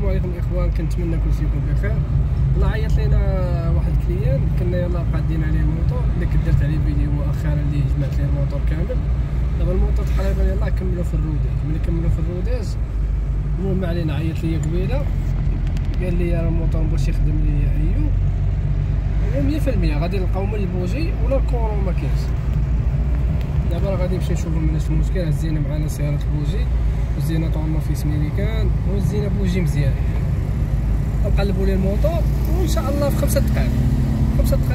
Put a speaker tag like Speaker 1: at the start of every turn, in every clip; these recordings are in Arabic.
Speaker 1: عليكم الاخوان، كنتمنى كلشي يكون بخير. الله عيط لينا واحد الكليان، كنا يلاه قادين عليه الموطور اللي كنت درت عليه فيديو مؤخرا اللي جمعت ليه الموطور كامل. دابا الموطور تقريبا يلاه كملوا في الروداج. ملي كملوا في الروداج المهم ما علينا، عيط ليا قبيله قال لي راه الموطور مبغاش يخدم لي ايوب. المهم 100% غادي نلقاو من البوجي ولا الكورون ما كاينش. دابا راه غادي نمشي نشوفو مناش المشكل. هزينا معنا سيارة البوجي وزينا طورنوفيس ميريكان وزينا بوجي مزيان. نقلبوا ليه الموطور وان شاء الله في 5 دقائق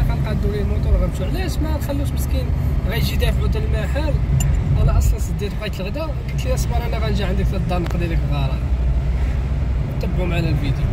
Speaker 1: غنقادوا ليه الموطور غنمشيو. علاش ما نخلوش مسكين غيجي دافعو حتى المحل؟ انا اصلا سديت بقيت الغدا، قلت ليه اصبر انا غنجي عندك في الدار نقضي لك الغرض. تبعوا معنا الفيديو.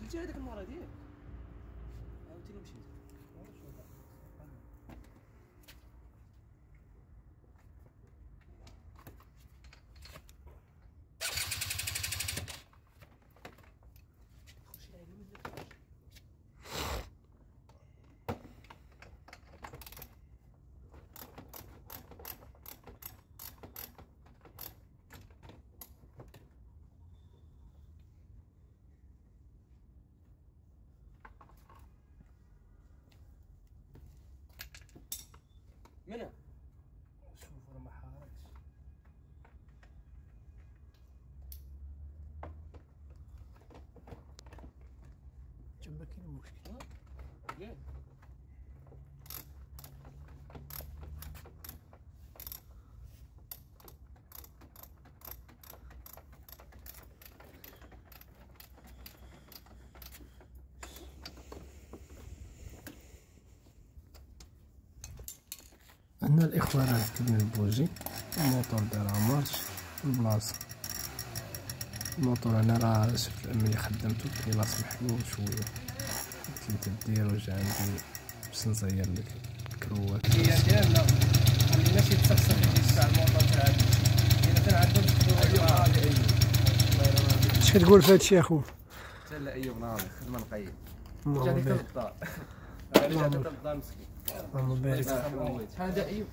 Speaker 2: قلت هذيك المره ديالك عاوتاني مشيت. منى
Speaker 1: شوف راه ما حاركش.
Speaker 2: تما كاين مشكل.
Speaker 1: ياك
Speaker 2: عندنا الاخوان راه ركبنا البوجي، الموطور دارها مارش في البلاصه. الموطور انا راه شفت ملي خدمتو كيلاص محلول شويه، قلت لي تدير وجا عندي باش نزير لك الكروات.
Speaker 1: هي ديالنا خلينا شي تسخسخ تاع الموطور تاعك. الا كان عندهم
Speaker 2: اش كتقول في هادشي اخو؟
Speaker 3: حتى لا ايوب ناضي خدمه نقيه.
Speaker 2: اللهم
Speaker 3: جا ديك
Speaker 2: بارك.
Speaker 3: الدار. جا ديك الدار مسكين.
Speaker 2: اللهم بارك.
Speaker 3: هذا ايوب.